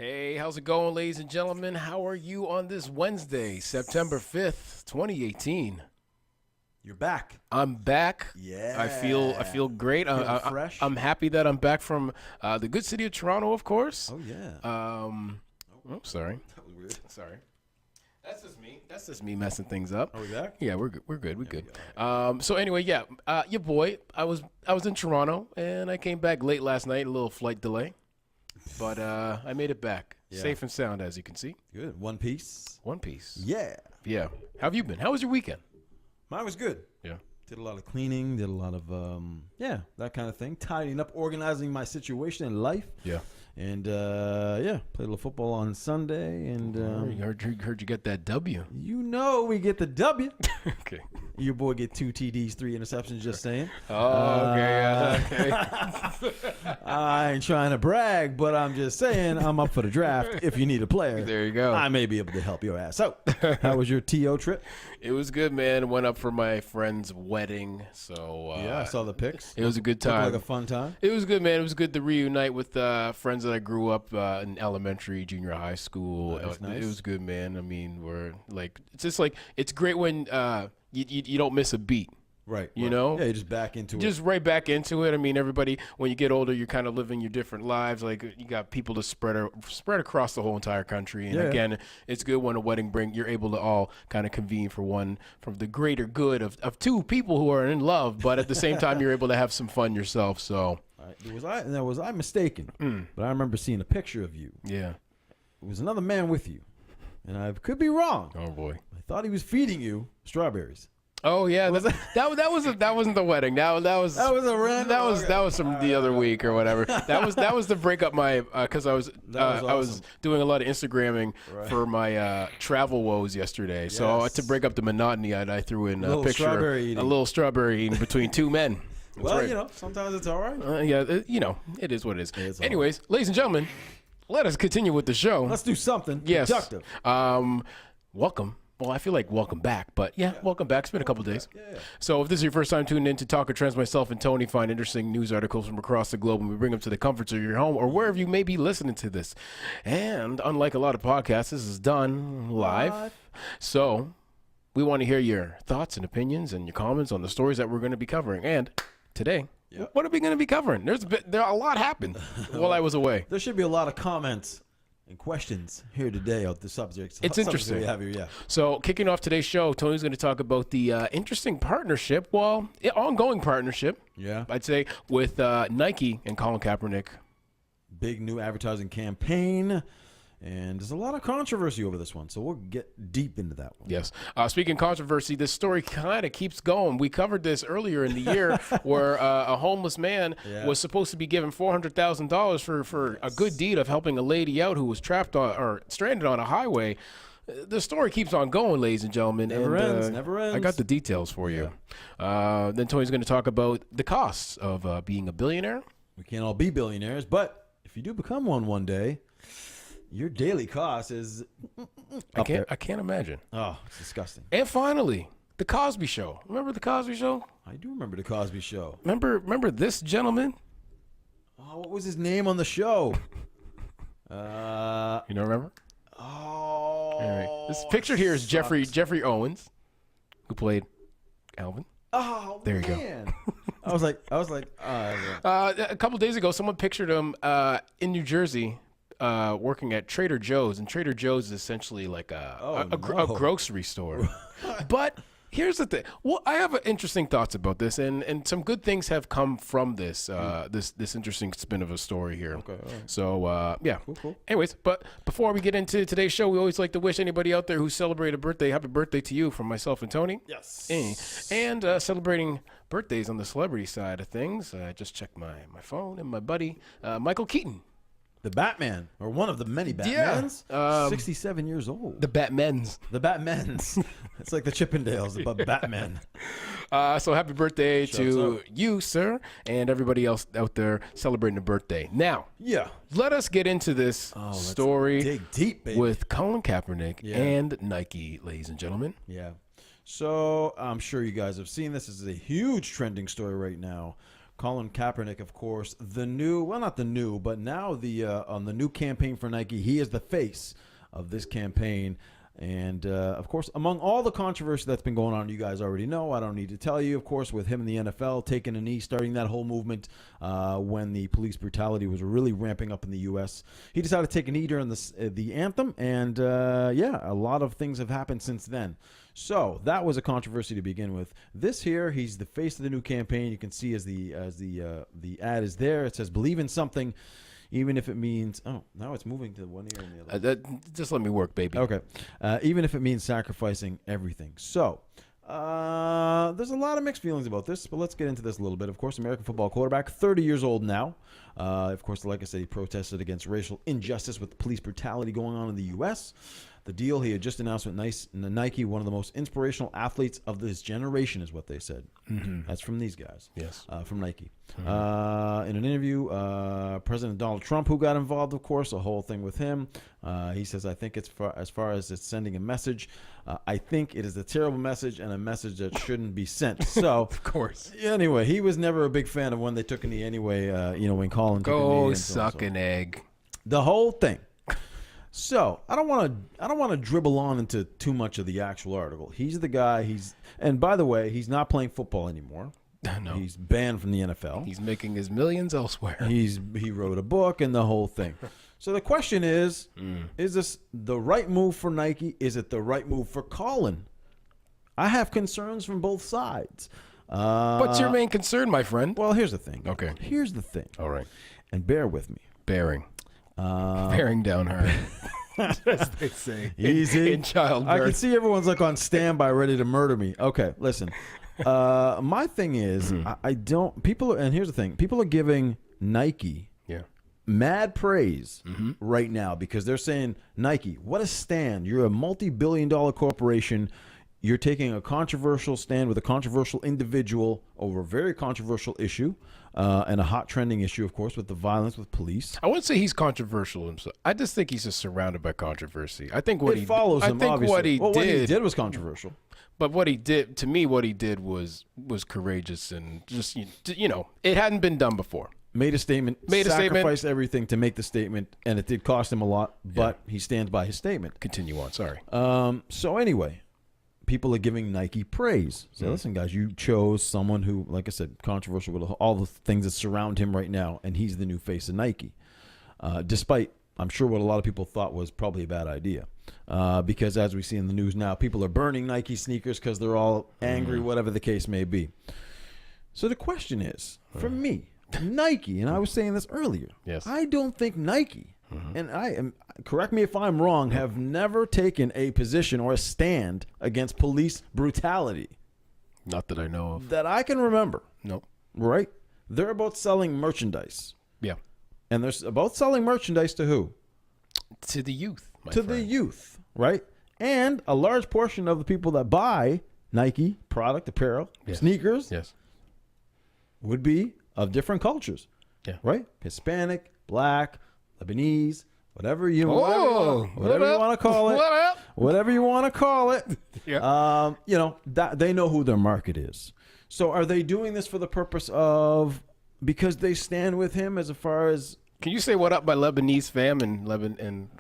Hey, how's it going, ladies and gentlemen? How are you on this Wednesday, September 5th, 2018? You're back. I'm back. Yeah. I feel great. Fresh. I'm happy that I'm back from the good city of Toronto, of course. Oh yeah. Sorry. That was weird. Sorry. That's just me messing things up. Are we back? Yeah, we're good. We're good. Right. So anyway, yeah, your boy. I was in Toronto and I came back late last night. A little flight delay, but I made it back safe and sound, as you can see. Good. One Piece. One Piece. Yeah. Yeah. How have you been? How was your weekend? Mine was good. Yeah. Did a lot of cleaning. Did a lot of that kind of thing. Tidying up, organizing my situation in life. Yeah. And played a little football on Sunday. And heard you get that W. you know we get the W. Okay. Your boy get 2 TDs, 3 interceptions. Just saying. Oh, okay. Okay. I ain't trying to brag, but I'm just saying I'm up for the draft. If you need a player, There you go. I may be able to help your ass out. How was your TO trip? It was good, man. Went up for my friend's wedding, so I saw the pics. it was a good Looked time. like a fun time. It was good, man. It was good to reunite with friends that I grew up in elementary, junior high school. Nice. It was good, man. I mean, we're like, it's just like, it's great when you don't miss a beat. Right. You know? Yeah, you just back into it. Just right back into it. I mean, everybody, when you get older, you're kind of living your different lives. Like, you got people to spread across the whole entire country. And again, it's good when a wedding you're able to all kind of convene from the greater good of two people who are in love, but at the same time, you're able to have some fun yourself. So, Was I mistaken? But I remember seeing a picture of you. yeah. It was another man with you. And I could be wrong. Oh, boy. I thought he was feeding you strawberries. Oh yeah, that wasn't the wedding. That was a random. that was from the other week or whatever. That was to break up my because I was doing a lot of Instagramming for my travel woes yesterday. So Yes. to break up the monotony, I threw in a Little picture strawberry eating. a little strawberry eating between two men. That's Well, right. sometimes it's all right. It is what it is. is all Anyways, ladies and gentlemen, let us continue with the show. Let's do something Yes. productive. Welcome. Well, I feel like welcome back, but welcome back. It's been a couple days. Yeah. So if this is your first time tuning in to Talker Trends, myself and Tony find interesting news articles from across the globe, and we bring them to the comforts of your home or wherever you may be listening to this. And unlike a lot of podcasts, this is done live. So we want to hear your thoughts and opinions and your comments on the stories that we're going to be covering. And today, what are we going to be covering? There a lot happened while I was away. There should be a lot of comments and questions here today of the subjects. It's interesting. We have here, So, kicking off today's show, Tony's going to talk about the interesting partnership, ongoing partnership, I'd say, with Nike and Colin Kaepernick. Big new advertising campaign, and there's a lot of controversy over this one, so we'll get deep into that one. Yes. Speaking of controversy, this story kind of keeps going. We covered this earlier in the year where a homeless man was supposed to be given $400,000 for a good deed of helping a lady out who was trapped or stranded on a highway. The story keeps on going, ladies and gentlemen. Never ends. I got the details for you. Then Tony's going to talk about the costs of being a billionaire. We can't all be billionaires, but if you do become one day, your daily cost is I can't imagine. Oh, it's disgusting. And finally, the Cosby Show. Remember the Cosby Show? I do remember the Cosby Show. Remember this gentleman? Oh, what was his name on the show? You don't remember? Oh. Anyway, this picture here is Jeffrey Owens, who played Alvin. Oh, there you man. Go. I was like, a couple days ago, someone pictured him in New Jersey. Working at Trader Joe's, and Trader Joe's is essentially like a grocery store. But here's the thing. Well, I have interesting thoughts about this, and some good things have come from this this interesting spin of a story here. Okay. Right. So Cool. Anyways, but before we get into today's show, we always like to wish anybody out there who celebrate a birthday, happy birthday to you from myself and Tony. Yes. And celebrating birthdays on the celebrity side of things, I just checked my phone, and my buddy Michael Keaton. The Batman, or one of the many Batmans. 67 years old. The Batmans. It's like the Chippendales, but Batman. So happy birthday to you, sir, and everybody else out there celebrating a birthday. Now, let us get into this story dig deep, baby. with Colin Kaepernick and Nike, ladies and gentlemen. Yeah. So I'm sure you guys have seen this. This is a huge trending story right now. Colin Kaepernick, of course, not the new, but now on the new campaign for Nike. He is the face of this campaign. And, of course, among all the controversy that's been going on, you guys already know. I don't need to tell you, of course, with him in the NFL, taking a knee, starting that whole movement when the police brutality was really ramping up in the U.S. He decided to take a knee during the anthem, and, a lot of things have happened since then. So that was a controversy to begin with. This here, he's the face of the new campaign. You can see as the ad is there, it says, "Believe in something, even if it means..." Oh, now it's moving to one ear and the other. Just let me work, baby. Okay. Even if it means sacrificing everything. So, there's a lot of mixed feelings about this, but let's get into this a little bit. Of course, American football quarterback, 30 years old now. Of course, like I said, he protested against racial injustice with police brutality going on in the U.S. The deal he had just announced with Nike, one of the most inspirational athletes of this generation, is what they said. Mm-hmm. That's from these guys. Yes. From Nike. Mm-hmm. In an interview, President Donald Trump, who got involved, of course, a whole thing with him. He says, "I think it's as far as it's sending a message, I think it is a terrible message and a message that shouldn't be sent." So, of course. Anyway, he was never a big fan of when they took a knee anyway, when Colin took a knee. Go suck an egg. The whole thing. So I don't want to dribble on into too much of the actual article. He's the guy. And by the way, he's not playing football anymore. No. He's banned from the NFL. He's making his millions elsewhere. He wrote a book and the whole thing. So the question is this the right move for Nike? Is it the right move for Colin? I have concerns from both sides. What's your main concern, my friend? Well, here's the thing. Okay. Here's the thing. All right. And bear with me. Bearing down hard. As they say. Easy. In childbirth. I can see everyone's like on standby ready to murder me. Okay, listen. My thing is, I don't, and here's the thing. People are giving Nike mad praise right now because they're saying, Nike, what a stand. You're a multi-billion-dollar corporation. You're taking a controversial stand with a controversial individual over a very controversial issue. And a hot trending issue, of course, with the violence with police. I wouldn't say he's controversial himself. I just think he's just surrounded by controversy. I think what it follows him. Obviously. What he did was controversial. But what he did, to me, was courageous and just it hadn't been done before. Made a statement. Sacrificed everything to make the statement, and it did cost him a lot. But he stands by his statement. Continue on. Sorry. So anyway. People are giving Nike praise. Say, listen, guys, you chose someone who, like I said, controversial with all the things that surround him right now, and he's the new face of Nike. Despite, I'm sure, what a lot of people thought was probably a bad idea. Because as we see in the news now, people are burning Nike sneakers because they're all angry, whatever the case may be. So the question is, for me, Nike, and I was saying this earlier, I don't think Nike, and correct me if I'm wrong, have never taken a position or a stand against police brutality. Not that I know of. That I can remember. Nope. Right? They're about selling merchandise. Yeah. And they're about selling merchandise to who? To the youth, my friend. The youth, right? And a large portion of the people that buy Nike product, apparel, sneakers, would be of different cultures. Yeah. Right? Hispanic, black, Lebanese, whatever you want to call it. Whatever you want to call it. That they know who their market is. So are they doing this for the purpose of because they stand with him as far as Can you say what up by Lebanese fam and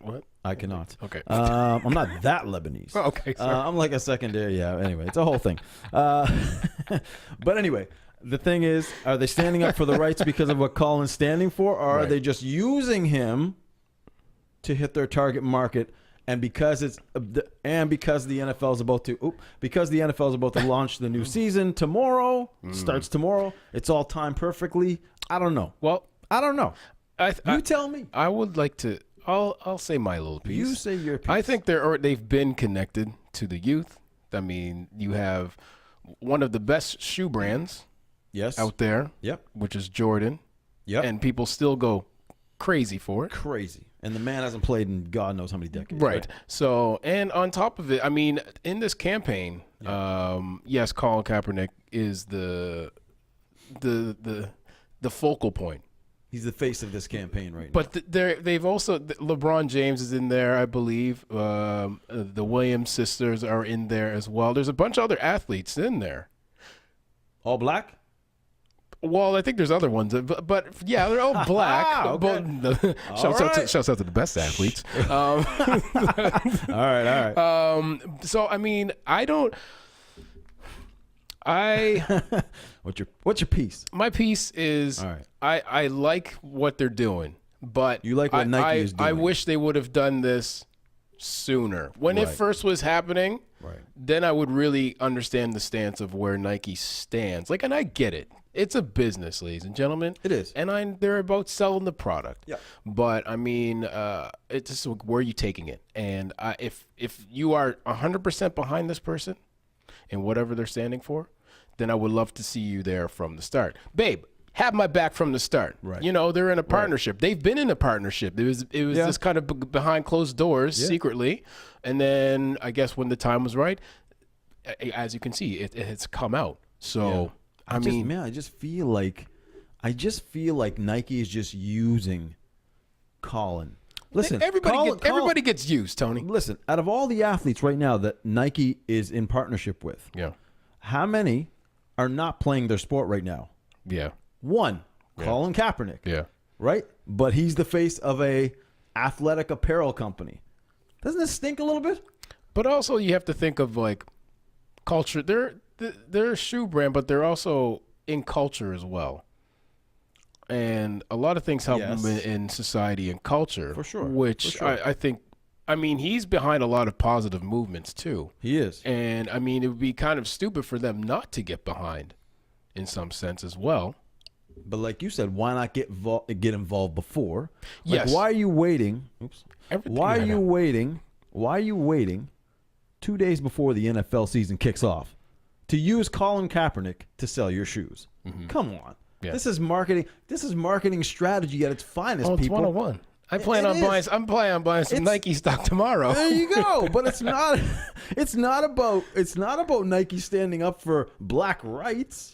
what? I cannot. Okay. I'm not that Lebanese. Oh, okay. Sorry. I'm like a secondary. Yeah. Anyway, it's a whole thing. But anyway, the thing is, are they standing up for the rights because of what Colin's standing for, or are they just using him to hit their target market? And because the NFL is about to launch the new season tomorrow, starts tomorrow. It's all timed perfectly. I don't know. Well, I don't know. You tell me. I would like to. I'll say my little piece. You say your piece. I think they've been connected to the youth. I mean, you have one of the best shoe brands out there. Yep. Which is Jordan. Yep. And people still go crazy for it. Crazy. And the man hasn't played in God knows how many decades. Right. So, and on top of it, I mean, in this campaign, yes, Colin Kaepernick is the focal point. He's the face of this campaign right now. But they've also LeBron James is in there, I believe. The Williams sisters are in there as well. There's a bunch of other athletes in there. All black? Well, I think there's other ones, but yeah, they're all black. Okay. Shouts out to the best athletes. All right. So I mean, What's your piece? my piece is All right. I like what they're doing, but You like what Nike is doing. I wish they would have done this sooner. When it Right. first was happening, Right. then I would really understand the stance of where Nike stands. Like, and I get it. It's a business, ladies and gentlemen. It is. And they're about selling the product. Yeah. But I mean, it's just where are you taking it? And if you are 100% behind this person and whatever they're standing for, then I would love to see you there from the start. Babe, have my back from the start. Right. You know, they're in a partnership. They've been in a partnership. It was this kind of behind closed doors secretly. And then I guess when the time was right, as you can see, it has come out. So, I mean, I just feel like Nike is just using Colin. Listen, everybody gets used, Tony. Listen, out of all the athletes right now that Nike is in partnership with, Yeah. how many are not playing their sport right now? Yeah. One, Colin Kaepernick. Yeah. Right? But he's the face of a athletic apparel company. Doesn't this stink a little bit? But also you have to think of like culture. They're a shoe brand, but they're also in culture as well. And a lot of things help them in society and culture. For sure. Which I think, I mean, he's behind a lot of positive movements too. He is. And I mean, it would be kind of stupid for them not to get behind in some sense as well. But like you said, why not get involved before? Like, Yes. why are you waiting? Oops. Everything Why are right you now. waiting? Why are you waiting 2 days before the NFL season kicks off to use Colin Kaepernick to sell your shoes? Come on. Yeah. This is marketing. This is marketing strategy at its finest, Oh, it's people. 101. I'm planning on buying some Nike stock tomorrow. There you go. But it's not. It's not about Nike standing up for black rights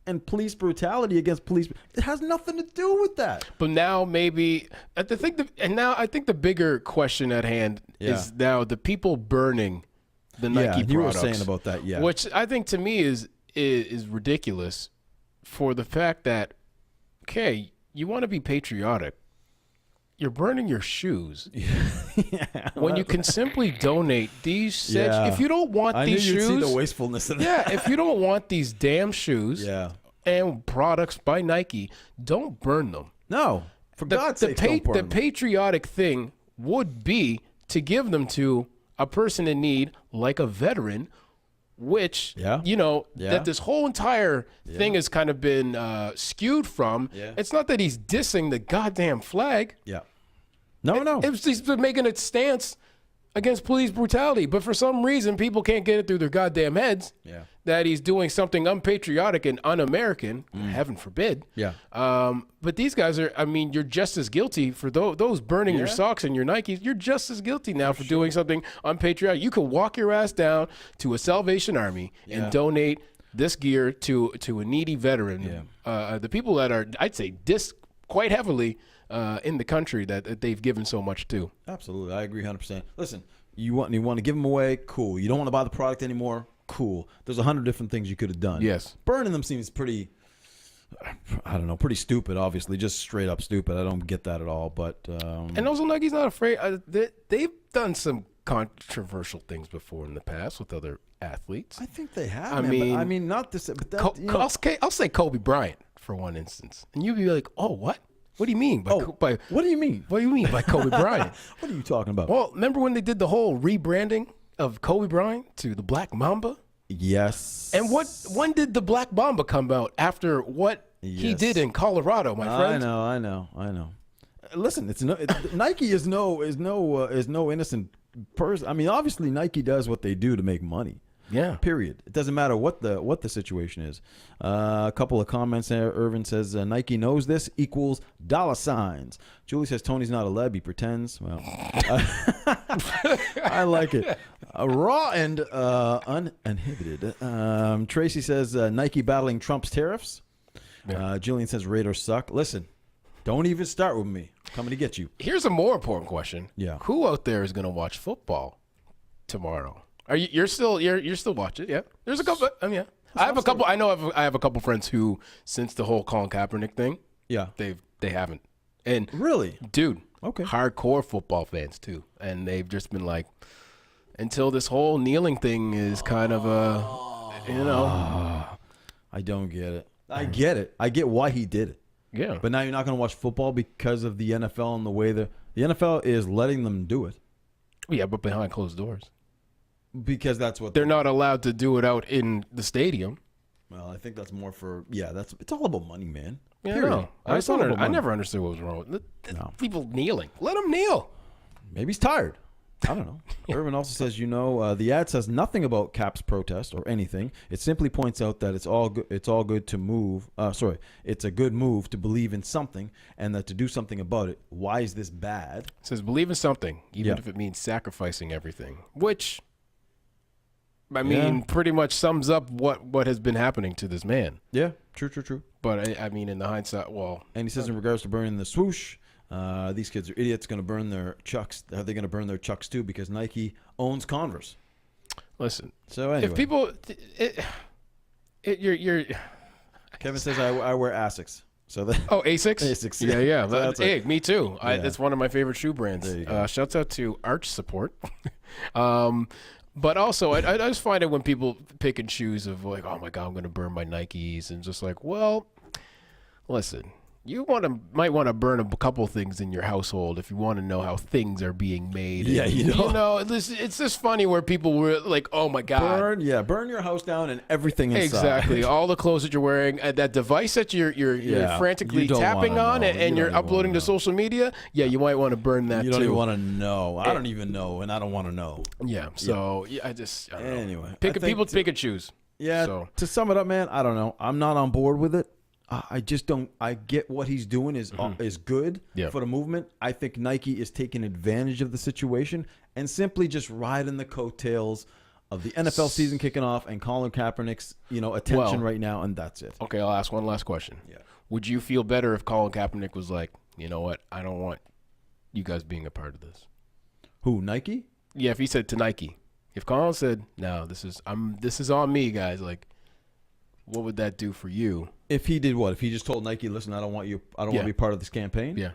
and police brutality against police. It has nothing to do with that. But now maybe I think the bigger question at hand is now the people burning the Nike you were products. saying about that, Which I think to me is ridiculous for the fact that, okay, you want to be patriotic. You're burning your shoes when you can simply donate these said. If you don't want these shoes, see the wastefulness of that. if you don't want these damn shoes and products by Nike, don't burn them. No, for God's sake, don't burn the them. patriotic thing would be to give them to a person in need, like a veteran, which that this whole entire thing has kind of been skewed from. It's not that he's dissing the goddamn flag. No. He's been making a stance against police brutality, but for some reason people can't get it through their goddamn heads that he's doing something unpatriotic and un-American. Heaven forbid. But these guys are, I mean, you're just as guilty for those burning your socks and your Nikes. You're just as guilty now for doing something unpatriotic. You can walk your ass down to a Salvation Army and donate this gear to a needy veteran. The people that are, I'd say, quite heavily in the country that they've given so much to. Absolutely, I agree 100%. Listen, you want to give them away? Cool. You don't want to buy the product anymore? Cool. There's 100 different things you could have done. Yes. Burning them seems pretty, I don't know, pretty stupid, obviously. Just straight up stupid. I don't get that at all. But and also Nike's not afraid. They've done some controversial things before in the past with other athletes. I think they have. I mean, not this. But that, I'll say Kobe Bryant for one instance, and you'd be like, "Oh, what? What do you mean by what do you mean? What do you mean by Kobe Bryant? What are you talking about? Well, remember when they did the whole rebranding of Kobe Bryant to the Black Mamba? Yes. And when did the Black Mamba come out after what he did in Colorado, my friend? I know. Listen, Nike is no innocent person. I mean, obviously Nike does what they do to make money. Yeah. Period. It doesn't matter what the situation is. A couple of comments there. Irvin says Nike knows this equals $signs. Julie says Tony's not a leb. He pretends. Well, I like it. Raw and uninhibited. Tracy says Nike battling Trump's tariffs. Yeah. Jillian says Raiders suck. Listen, don't even start with me. I'm coming to get you. Here's a more important question. Yeah. Who out there is going to watch football tomorrow? Are you're still watching? Yeah. There's a couple. I have a couple. I have a couple friends who, since the whole Colin Kaepernick thing, Yeah. they haven't. And Really? dude, Okay. hardcore football fans too, and they've just been like, until this whole kneeling thing is kind of I don't get it. I get it. I get why he did it. yeah. But now you're not going to watch football because of the NFL and the way the NFL is letting them do it. Yeah, but behind closed doors, Because that's what they're not allowed to do it out in the stadium. Well, I think that's more for it's all about money, man. Yeah, Period. no. It's all about I money. never understood what was wrong with No. people kneeling. Let them kneel. Maybe he's tired. I don't know. Irvin also says, the ad says nothing about Cap's protest or anything. It simply points out that it's all good to move. It's a good move to believe in something and that to do something about it. Why is this bad? It says believe in something, even Yeah. if it means sacrificing everything, which I mean pretty much sums up what has been happening to this man. Yeah, true. But I mean, in the hindsight, well, And he says in regards to burning the swoosh, these kids are idiots. Going to burn their Chucks. Are they going to burn their Chucks too? Because Nike owns Converse. listen, So anyway, if people, you're Kevin says I wear Asics. So that Asics, Asics, yeah, yeah. So that's hey, me too. Yeah. That's one of my favorite shoe brands. There you go. Shouts out to Arch Support. But also, I just find it when people pick and choose of like, oh my God, I'm going to burn my Nikes, and just like, well, listen, you might want to burn a couple things in your household if you want to know how things are being made. Yeah, And, it's just funny where people were like, oh my God. burn your house down and everything inside. Exactly. All the clothes that you're wearing, that device that you're Yeah, frantically you don't tapping wanna on know. and You you're don't even uploading wanna to social media. Yeah, you might want to burn that You don't too. even want to know. I don't even know, and I don't want to know. Yeah. So I don't know. Anyway, People pick and choose. Yeah. So. To sum it up, man, I don't know. I'm not on board with it. I just don't. I get what he's doing is good Yeah. for the movement. I think Nike is taking advantage of the situation and simply just riding the coattails of the NFL season kicking off and Colin Kaepernick's attention right now, and that's it. Okay, I'll ask one last question. Yeah. Would you feel better if Colin Kaepernick was like, you know what, I don't want you guys being a part of this? Who, Nike? Yeah, if he said to Nike, if Colin said, no, this is on me, guys. Like, what would that do for you? If he did what? If he just told Nike, listen, I don't want to be part of this campaign. Yeah.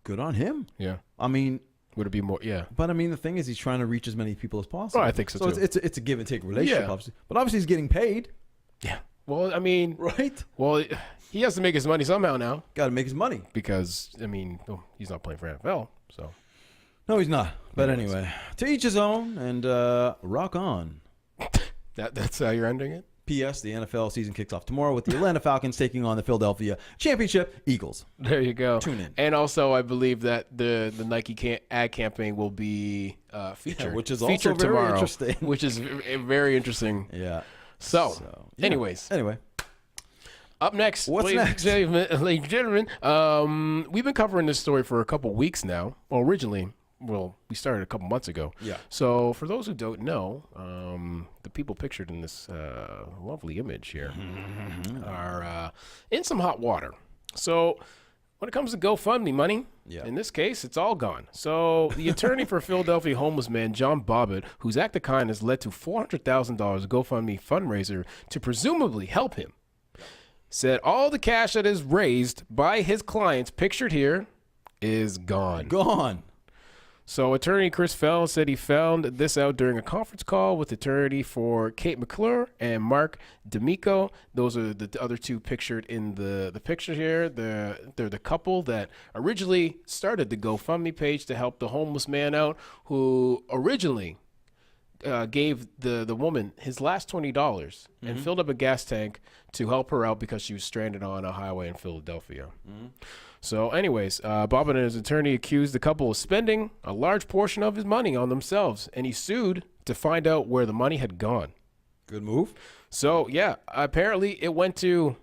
Good on him. Yeah. I mean, Would it be more? Yeah. but I mean, the thing is, he's trying to reach as many people as possible. Oh, I think so, too. It's a give and take relationship, Yeah. obviously. But obviously, he's getting paid, Yeah. Well, I mean, right? well, he has to make his money somehow now Got to make his money. because, he's not playing for NFL. So, No, he's not. But anyway, to each his own, and rock on. that's how you're ending it? P.S. The NFL season kicks off tomorrow with the Atlanta Falcons taking on the Philadelphia Championship Eagles. There you go. Tune in. And also, I believe that the Nike ad campaign will be featured, which is also featured very tomorrow, interesting. Which is very interesting. Yeah. So yeah. anyways, Anyway, up next, What's next? ladies and gentlemen, we've been covering this story for a couple weeks now. Well, originally, we started a couple months ago. Yeah. So for those who don't know, the people pictured in this lovely image here are in some hot water. So when it comes to GoFundMe money, in this case, it's all gone. So the attorney for Philadelphia homeless man, John Bobbitt, whose act of kindness led to $400,000 GoFundMe fundraiser to presumably help him, said all the cash that is raised by his clients, pictured here, is gone. gone. So attorney Chris Fell said he found this out during a conference call with attorney for Kate McClure and Mark D'Amico. Those are the other two pictured in the picture here. They're the couple that originally started the GoFundMe page to help the homeless man out, who originally gave the woman his last $20 and filled up a gas tank to help her out because she was stranded on a highway in Philadelphia. So anyways, Bobbitt and his attorney accused the couple of spending a large portion of his money on themselves, and he sued to find out where the money had gone. Good move. So, yeah, apparently it went to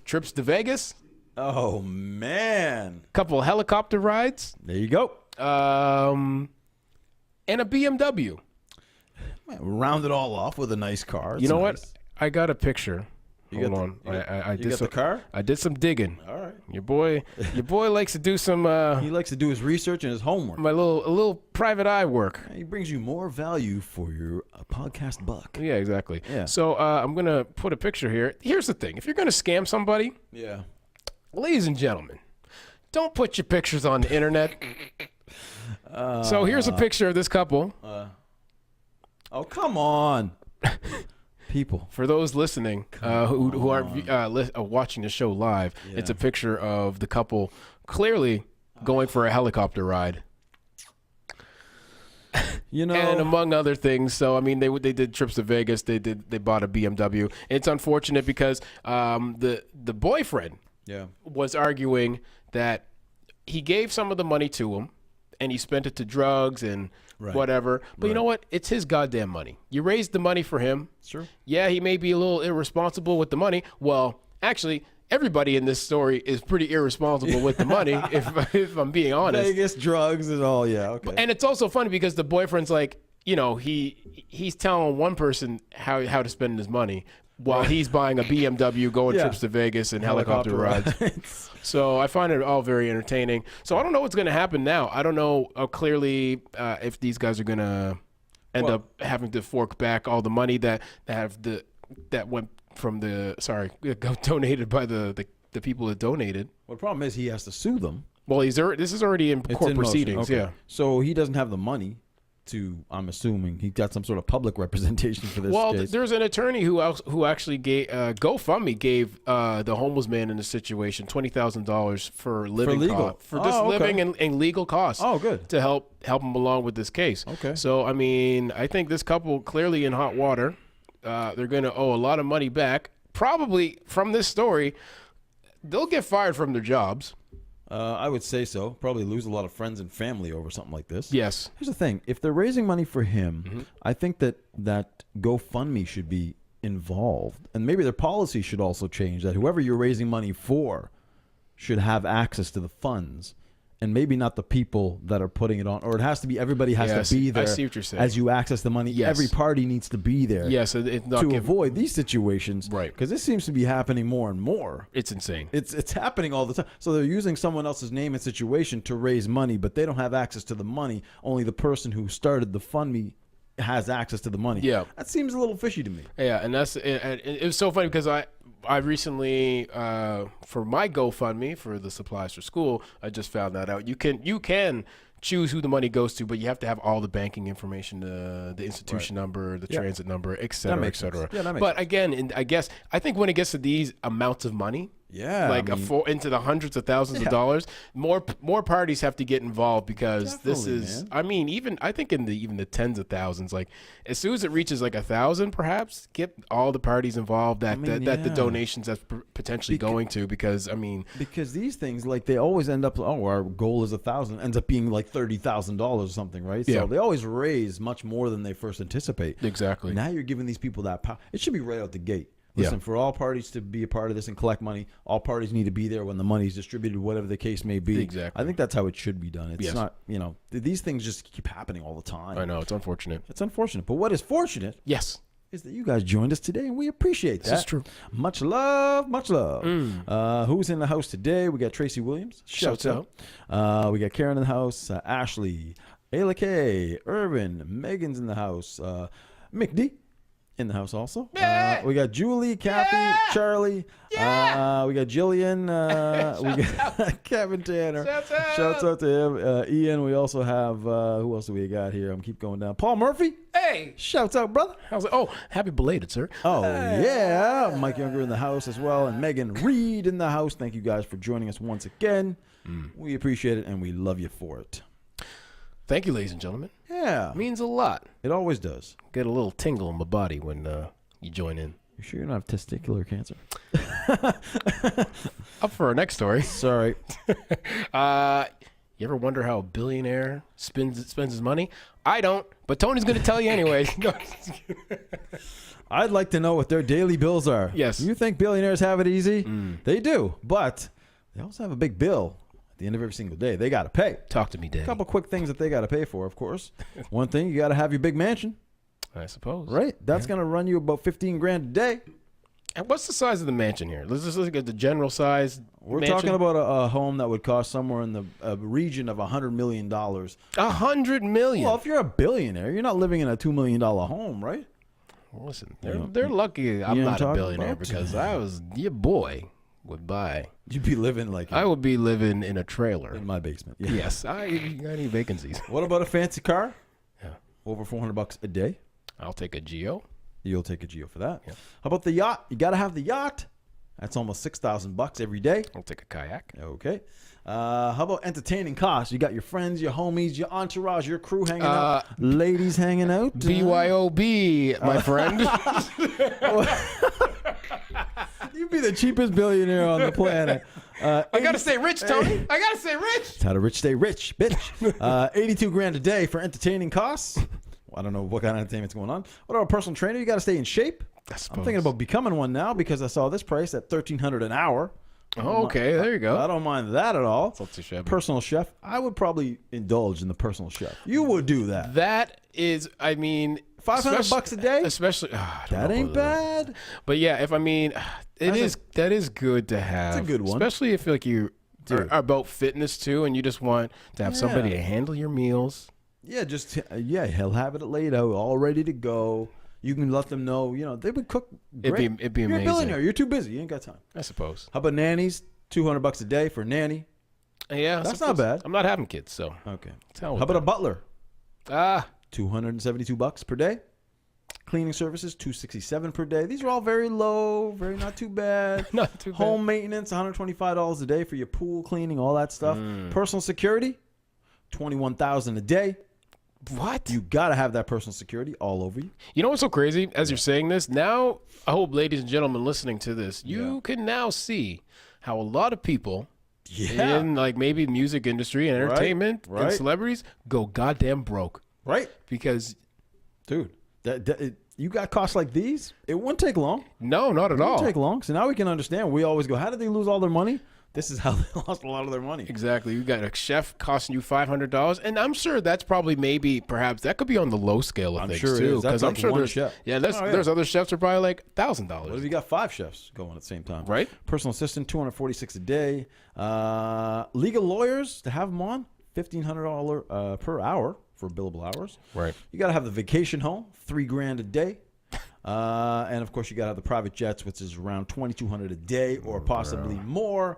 trips to Vegas, Oh, man. couple of helicopter rides, There you go. and a BMW. Round it all off with a nice car. You know what? I got a picture Hold on. I You did got some, the car? I did some digging. All right. Your boy likes to do some He likes to do his research and his homework. a little private eye work. He brings you more value for your podcast buck. Yeah, exactly. Yeah. So I'm gonna put a picture here. Here's the thing: if you're gonna scam somebody, Yeah. ladies and gentlemen, don't put your pictures on the internet. So here's a picture of this couple. Oh, come on. People. For those listening who aren't watching the show live, it's a picture of the couple clearly going for a helicopter ride. You know, And among other things, so I mean, they did trips to Vegas. They bought a BMW. It's unfortunate because the boyfriend was arguing that he gave some of the money to him, and he spent it to drugs and whatever. But you know what? It's his goddamn money. You raised the money for him. Sure. Yeah, he may be a little irresponsible with the money. Well, actually, everybody in this story is pretty irresponsible with the money, if I'm being honest. Vegas, drugs, and all. Yeah, okay. And it's also funny because the boyfriend's like, you know, he's telling one person how to spend his money while he's buying a BMW, going trips to Vegas, and helicopter rides. So I find it all very entertaining. So I don't know what's going to happen now. I don't know clearly if these guys are going to end up having to fork back all the money that went from got donated by the people that donated. Well, the problem is he has to sue them. Well, this is already in court proceedings. Okay. Yeah. So he doesn't have the money to, I'm assuming, he got some sort of public representation for this case. There's an attorney who actually gave GoFundMe gave the homeless man in this situation $20,000 for living living and legal costs. Oh, good. To help him along with this case. Okay. So I mean, I think this couple clearly in hot water. They're going to owe a lot of money back. Probably from this story, they'll get fired from their jobs. I would say so. Probably lose a lot of friends and family over something like this. Yes. Here's the thing. If they're raising money for him, I think that GoFundMe should be involved. And maybe their policy should also change, that whoever you're raising money for should have access to the funds. And maybe not the people that are putting it on, or it has to be everybody has to be there. I see what you're saying. As you access the money, every party needs to be there. Yes, to avoid these situations, right? Because this seems to be happening more and more. It's insane. It's happening all the time. So they're using someone else's name and situation to raise money, but they don't have access to the money. Only the person who started the FundMe has access to the money. Yeah, that seems a little fishy to me. Yeah, and it was so funny because I recently, for my GoFundMe for the supplies for school, I just found that out. You can choose who the money goes to, but you have to have all the banking information, the institution number, the transit number, et cetera, et cetera. Yeah, that makes but sense. Again, I think when it gets to these amounts of money, into the hundreds of thousands of dollars, more parties have to get involved because this is, man. I mean, even I think in the tens of thousands, like as soon as it reaches like 1,000, perhaps get all the parties involved that the donations that's potentially going to, because these things, like, they always end up, our goal is 1,000, ends up being like $30,000 or something, right? So they always raise much more than they first anticipate. Exactly. Now you're giving these people that power. It should be right out the gate. Listen, for all parties to be a part of this and collect money, all parties need to be there when the money's distributed, whatever the case may be. Exactly. I think that's how it should be done. It's not, these things just keep happening all the time. I know, it's unfortunate. It's unfortunate. But what is fortunate is that you guys joined us today, and we appreciate that. This is true. Much love, much love. Who's in the house today? We got Tracy Williams. Shouts out. We got Karen in the house. Ashley, Ayla K, Irvin, Megan's in the house. Mick D in the house also. We got Julie, Kathy, Charlie. We got Jillian. We got Kevin Tanner. Shouts out to him. Ian. We also have, who else do we got here? I'm keep going down. Paul Murphy. Hey. Shouts out, brother. How's it? Oh, happy belated, sir. Oh, yeah. Mike Younger in the house as well. And Megan Reed in the house. Thank you guys for joining us once again. We appreciate it, and we love you for it. Thank you, ladies and gentlemen. Yeah. It means a lot. It always does. Get a little tingle in my body when you join in. You sure you don't have testicular cancer? Up for our next story. Sorry. You ever wonder how a billionaire spends his money? I don't, but Tony's going to tell you anyway. I'd like to know what their daily bills are. Yes. You think billionaires have it easy? They do, but they also have a big bill. At the end of every single day, they got to pay. Talk to me, Dad. A couple quick things that they got to pay for, of course. One thing, you got to have your big mansion. I suppose. Right? That's going to run you about $15,000 a day. And what's the size of the mansion here? Let's just look at the general size. We're mansion. talking about a home that would cost somewhere in the region of $100 million. $100 million. Well, if you're a billionaire, you're not living in a $2 million home, right? Well, listen, they're lucky I'm not a billionaire because your boy would buy. You'd be living like I would be living in a trailer in my basement. Yeah. Yes, I got any vacancies. What about a fancy car? Yeah, over $400 a day. I'll take a Geo. You'll take a Geo for that. Yeah. How about the yacht? You got to have the yacht. That's almost $6,000 every day. I'll take a kayak. Okay. How about entertaining costs? You got your friends, your homies, your entourage, your crew hanging out, ladies hanging out. BYOB, my friend. You'd be the cheapest billionaire on the planet. I gotta stay rich, Tony. I gotta stay rich. It's how to rich stay rich, bitch. 82 grand a day for entertaining costs. I don't know what kind of entertainment's going on. What about a personal trainer? You got to stay in shape. I'm thinking about becoming one now because I saw this price at $1,300 an hour. Oh, okay, there you go. I don't mind that at all. That's not too shabby. Personal chef. I would probably indulge in the personal chef. You would do that. That is, I mean, $500 a day. Especially that ain't bad. But yeah, if I mean, that is good to have. It's a good one, especially if like you are about fitness too, and you just want to have somebody to handle your meals. Yeah, he'll have it laid out, all ready to go. You can let them know, they would cook great. It'd be You're amazing. a billionaire. You're too busy. You ain't got time. I suppose. How about nannies? $200 a day for a nanny. Yeah, that's not bad. I'm not having kids, so okay. How about a butler? $272 $272 per day. Cleaning services, $267 per day. These are all very low, very not too bad. Not too bad. Home maintenance, $125 a day for your pool cleaning, all that stuff. Personal security, $21,000 a day. What? You got to have that personal security all over you. You know what's so crazy? As you're saying this, now I hope, ladies and gentlemen listening to this, you can now see how a lot of people in like maybe music industry and entertainment and celebrities go goddamn broke. Right. Because, dude, you got costs like these, it wouldn't take long. No, not at all. It wouldn't take long. So now we can understand. We always go, how did they lose all their money? This is how they lost a lot of their money. Exactly. You got a chef costing you $500, and I'm sure that's probably perhaps that could be on the low scale of things too. Because I'm sure there's chef. There's other chefs are probably like $1,000. What if you got 5 chefs going at the same time? Right. Personal assistant, $246 a day. Legal lawyers to have them on, $1,500 per hour for billable hours. Right. You got to have the vacation home, $3,000 a day. And of course, you got to have the private jets, which is around $2,200 a day or possibly more,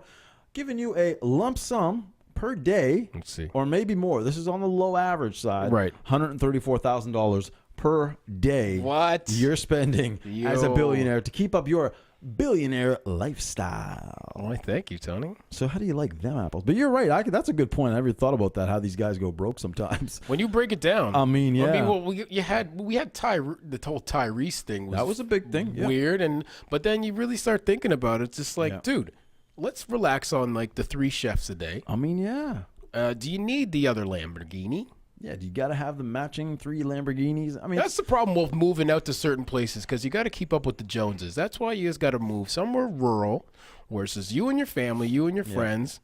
giving you a lump sum per day. Let's see. Or maybe more. This is on the low average side. Right. $134,000 per day. What? You're spending as a billionaire to keep up your billionaire lifestyle. Well, thank you, Tony. So how do you like them apples? But you're right. That's a good point. I never thought about that, how these guys go broke sometimes. When you break it down. I mean, yeah. I mean, well, we had the whole Tyrese thing. That was a big thing. Weird. But then you really start thinking about it. It's just like, dude, let's relax on like the 3 chefs a day. I mean, yeah. Do you need the other Lamborghini? Yeah, you got to have the matching 3 Lamborghinis. I mean, that's the problem with moving out to certain places because you got to keep up with the Joneses. That's why you just got to move somewhere rural, where it's just you and your family, you and your friends,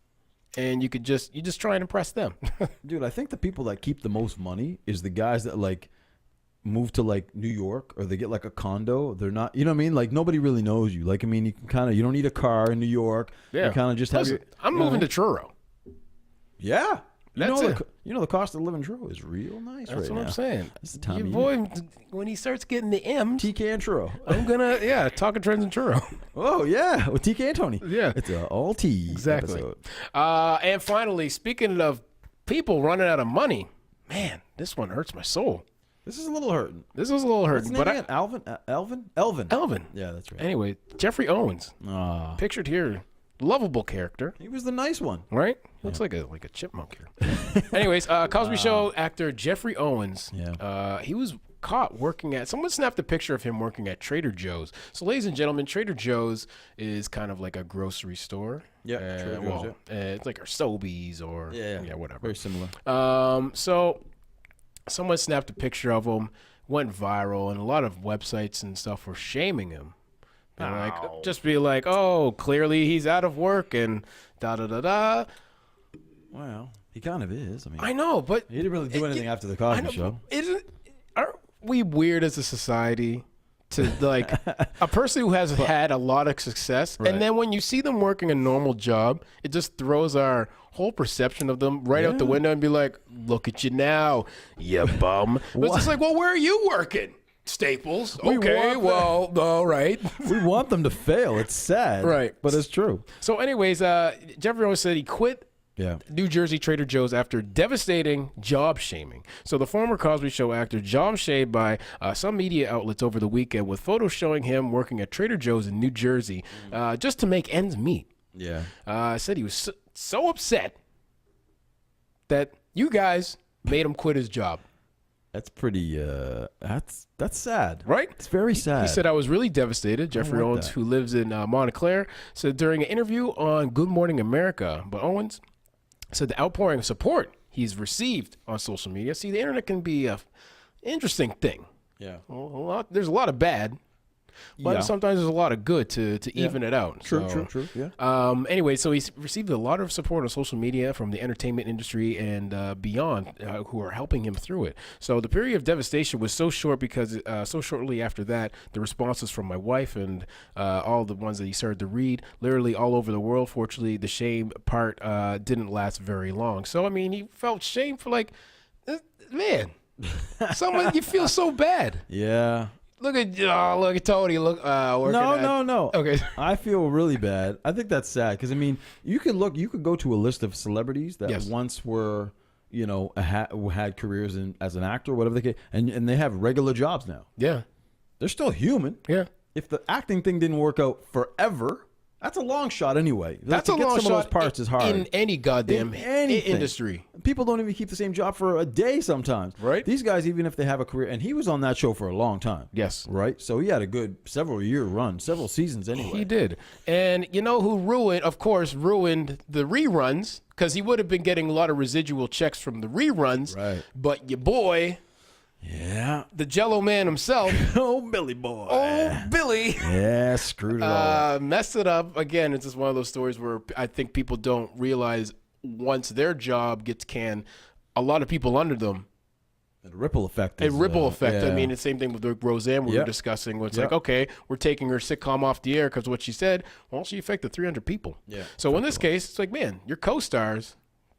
and you just try and impress them. Dude, I think the people that keep the most money is the guys that like move to like New York or they get like a condo. They're not, you know what I mean? Like nobody really knows you. Like I mean, you don't need a car in New York. Yeah, you kind of just have. I'm moving to Truro. Yeah. That's the cost of living in Truro is real nice. That's right what now. I'm saying. That's the time. Your boy, when he starts getting the M's, TK and Truro. I'm gonna talking trends in Truro. Oh yeah, with TK and Tony. Yeah, it's an all T exactly. episode. And finally, speaking of people running out of money, man, this one hurts my soul. This is a little hurting. What's his name again? Elvin. Yeah, that's right. Anyway, Geoffrey Owens, pictured here. Lovable character. He was the nice one, right? Looks like a chipmunk here. Anyways, Cosby Show actor Geoffrey Owens. Yeah. He was caught working at. Someone snapped a picture of him working at Trader Joe's. So, ladies and gentlemen, Trader Joe's is kind of like a grocery store. Yeah. Trader Joe's, it's like our Sobeys or whatever. Very similar. So, someone snapped a picture of him, went viral, and a lot of websites and stuff were shaming him. Just be like, oh, clearly he's out of work and da-da-da-da. Well, he kind of is. I mean, I know, but he didn't really do anything after the Cosby Show. Aren't we weird as a society to like a person who has had a lot of success, Right. and then when you see them working a normal job, it just throws our whole perception of them right out the window and be like, look at you now, you bum. But it's just like, well, where are you working? Staples. Okay, well, all right. We want them to fail. It's sad. Right. But it's true. So anyways, Geoffery Owens said he quit Yeah. New Jersey Trader Joe's after devastating job shaming. So the former Cosby Show actor job shamed by some media outlets over the weekend with photos showing him working at Trader Joe's in New Jersey just to make ends meet. Yeah. Said he was so upset that you guys made him quit his job. That's pretty, that's sad. Right? It's very sad. He said, I was really devastated. Geoffery like Owens, that. who lives in Montclair, said during an interview on Good Morning America, but Owens said the outpouring of support he's received on social media. See, the internet can be an interesting thing. Yeah. There's a lot of bad, but Yeah. sometimes there's a lot of good to even it out. True, So, true. Yeah. Anyway, so he's received a lot of support on social media from the entertainment industry and beyond who are helping him through it. So the period of devastation was so short because so shortly after that, the responses from my wife and all the ones that he started to read, literally all over the world. Fortunately, the shame part didn't last very long. So, I mean, he felt shame for man, someone, you feel so bad. Yeah. Look at Tony. Look, No. Okay. I feel really bad. I think that's sad because I mean, you could go to a list of celebrities that Yes. once were, had careers as an actor, whatever they can, and they have regular jobs now. Yeah. They're still human. Yeah. If the acting thing didn't work out forever, that's a long shot anyway. That's to a get long some shot of those parts is hard. in any goddamn In anything. industry. People don't even keep the same job for a day sometimes. Right. These guys, even if they have a career, and he was on that show for a long time. Yes. Right. So he had a good several-year run, several seasons anyway. He did. And you know who ruined the reruns, because he would have been getting a lot of residual checks from the reruns. Right. But your boy, Yeah. the Jello Man himself, Oh, Billy boy. oh, Billy, Yeah, screwed it all up. messed it up. Again, it's just one of those stories where I think people don't realize once their job gets canned, a lot of people under them. A ripple effect. A ripple effect. I yeah. mean, it's the same thing with Roseanne we were Yep. discussing. Where it's Yep. like, okay, we're taking her sitcom off the air because what she said, well, she affected 300 people. Yeah. So in this case, it's like, man, your co-stars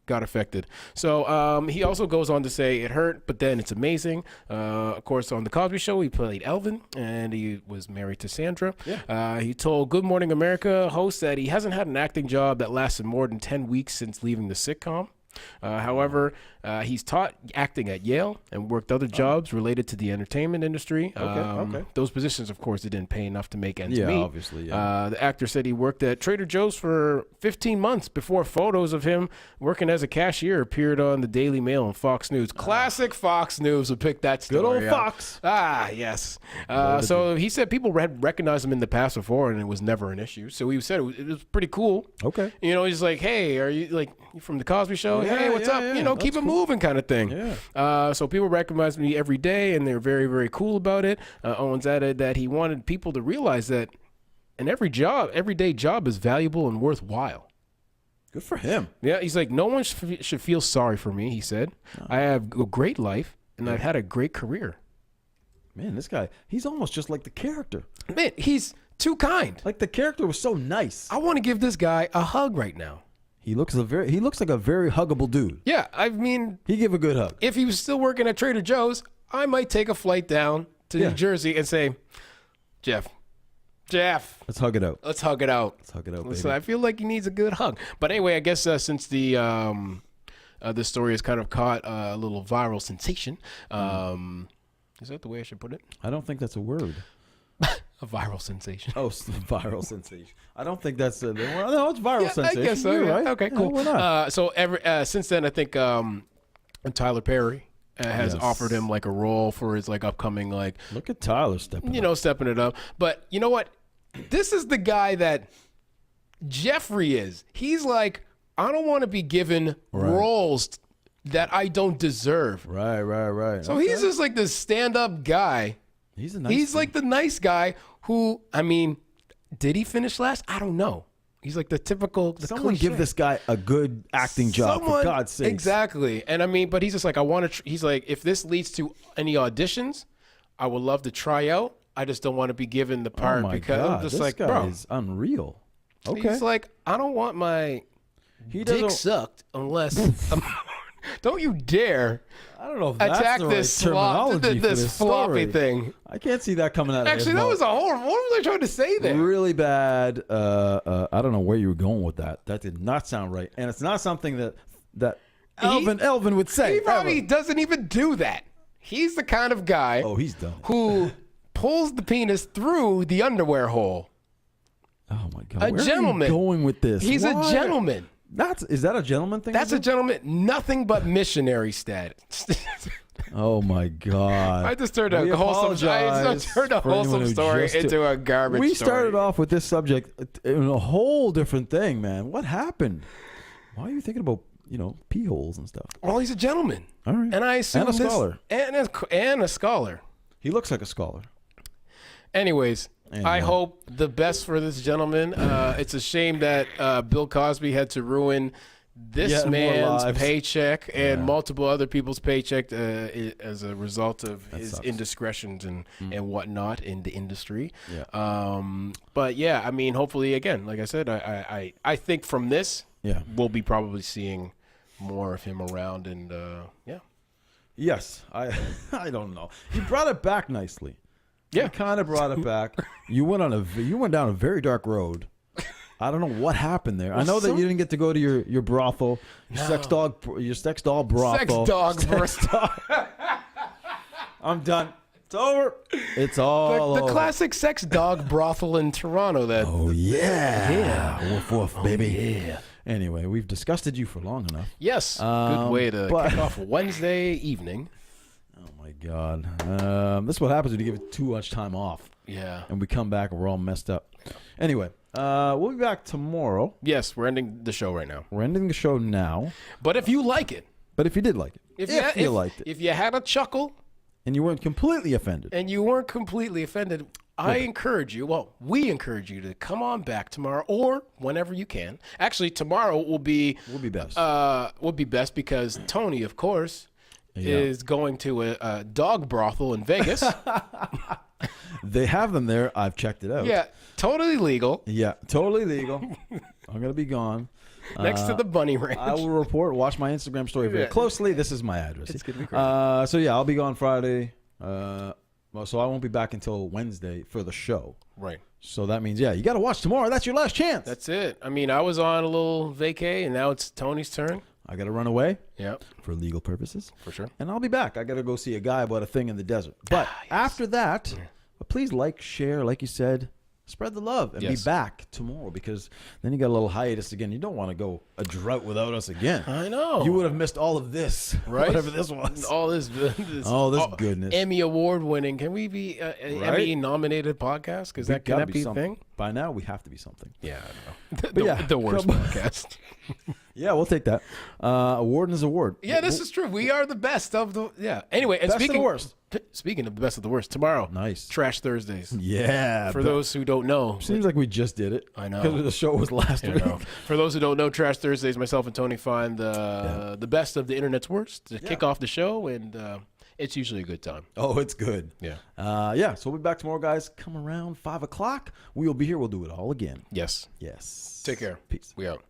got affected. So he also goes on to say it hurt, but then it's amazing. Of course, on the Cosby Show, he played Elvin, and he was married to Sandra. Yeah. He told Good Morning America host that he hasn't had an acting job that lasted more than 10 weeks since leaving the sitcom. However, he's taught acting at Yale and worked other jobs related to the entertainment industry. Okay. Those positions, of course, didn't pay enough to make ends Yeah, meet. obviously, yeah. The actor said he worked at Trader Joe's for 15 months before photos of him working as a cashier appeared on the Daily Mail and Fox News. Classic Fox News would pick that story Good old up. Fox. Ah, yes. So he said people had recognized him in the past before, and it was never an issue. So he said it was pretty cool. Okay. You know, he's like, hey, are you you from the Cosby Show? Yeah, Hey, what's yeah, up? yeah. You know, keep That's it moving kind of thing. Yeah. So people recognize me every day, and they're very, very cool about it. Owens added that he wanted people to realize that everyday job is valuable and worthwhile. Good for him. Yeah, he's like, no one should feel sorry for me, he said. I have a great life, and I've had a great career. Man, this guy, he's almost just like the character. Man, he's too kind. Like the character was so nice. I want to give this guy a hug right now. He looks like a very huggable dude. Yeah, I mean, He give a good hug. if he was still working at Trader Joe's, I might take a flight down to Yeah. New Jersey and say, Jeff, Let's hug it out. let's hug it out. Let's hug it out, Listen, baby. I feel like he needs a good hug. But anyway, I guess since the this story has kind of caught a little viral sensation, is that the way I should put it? I don't think that's a word. A viral sensation. Oh, viral sensation. I don't think that's no, it's viral Yeah, sensation. I guess so. You're Yeah. right. Okay, Yeah, cool. why not? So since then, I think Tyler Perry has Yes. offered him like a role for his upcoming Look at Tyler stepping up. stepping it up. But you know what? This is the guy that Geoffery is. He's like, I don't want to be given roles that I don't deserve. Right. So he's just like this stand-up guy. He's a nice He's dude. like the nice guy who, I mean, did he finish last? I don't know. He's like the typical. Someone give this guy a good acting job, for God's sake. Exactly. And I mean, but he's just like, I want to, he's like, if this leads to any auditions, I would love to try out I just don't want to be given the part my because God, I'm just this like, guy bro. is unreal. Okay. He's like, I don't want my He dick doesn't. sucked unless. Don't you dare I don't know if that's attack the this right terminology for this this floppy story. thing. I can't see that coming out of Actually, his that mouth. was a horrible. What was I trying to say there? Really bad. I don't know where you were going with that. That did not sound right, and it's not something that Elvin would say. He probably ever. doesn't even do that. He's the kind of guy Oh, he's done. who pulls the penis through the underwear hole. Oh my God! A Where gentleman. Are you going with this? He's Why? a gentleman. Is that a gentleman thing? That's to a do? gentleman. Nothing but missionary status. Oh my God! I just turned We a wholesome. I apologize just turned a for anyone wholesome who story just- into a garbage We story. started off with this subject in a whole different thing, man. What happened? Why are you thinking about pee holes and stuff? Well, he's a gentleman. All right, And I assume and a scholar. and a scholar. He looks like a scholar. Anyways, Anyway. I hope the best for this gentleman. It's a shame that Bill Cosby had to ruin this Yet more man's lives. paycheck and multiple other people's paycheck as a result of his sucks. indiscretions and whatnot in the industry. Yeah. But yeah, I mean, hopefully, again, like I said, I think from this, Yeah. we'll be probably seeing more of him around, and yeah. Yes, I don't know. You brought it back nicely. Yeah. You kind of brought it back. You went down a very dark road. I don't know what happened there. I know that you didn't get to go to your brothel, your sex doll brothel. Sex dog brothel. I'm done. It's over. It's all The over. classic sex dog brothel in Toronto. That Oh yeah, Yeah. Woof woof, baby. yeah. Anyway, we've disgusted you for long enough. Yes, good way to but- kick off Wednesday evening. Oh my God, this is what happens when you give it too much time off, Yeah. and we come back and we're all messed up. Anyway, we'll be back tomorrow. Yes, we're ending the show right now. We're ending the show now. But if you like it, But if you did like it, if you liked it, if you had a chuckle and you weren't completely offended, and you weren't completely offended, I encourage you. Well, we encourage you to come on back tomorrow or whenever you can. Actually, tomorrow will be best. would be best because Tony, of course, Yeah. is going to a dog brothel in Vegas. They have them there. I've checked it out. Yeah, totally legal. Yeah, totally legal. I'm gonna be gone. Next to the bunny ranch. I will report. Watch my Instagram story very Yeah. closely. This is my address. It's gonna be great. So yeah, I'll be gone Friday. So I won't be back until Wednesday for the show. Right. So that means, yeah, you got to watch tomorrow. That's your last chance. That's it. I mean, I was on a little vacay, and now it's Tony's turn. I got to run away Yeah, for legal purposes. for sure. And I'll be back. I got to go see a guy about a thing in the desert. But after that, please like, share, like you said, spread the love and Yes. be back tomorrow because then you got a little hiatus again. You don't want to go a drought without us again. I know. You would have missed all of this, Right? whatever this was. All this Goodness. Emmy award winning. Can we be an Emmy nominated podcast? Because We can gotta that be a something. thing? By now, we have to be something. Yeah, I don't know. But yeah, the worst come- podcast. Yeah, we'll take that. Award is award. Yeah, this is true. We are the best of the. Yeah. Anyway, and Best of the speaking worst. Speaking of the best of the worst, tomorrow. Nice. Trash Thursdays. Yeah. For those who don't know, Seems like we just did it. I know. Because the show was last you week. know, for those who don't know, Trash Thursdays, myself and Tony find the best of the internet's worst to kick off the show, and it's usually a good time. Oh, it's good. Yeah. So we'll be back tomorrow, guys. Come around 5 o'clock. We will be here. We'll do it all again. Yes. Yes. Take care. Peace. We out.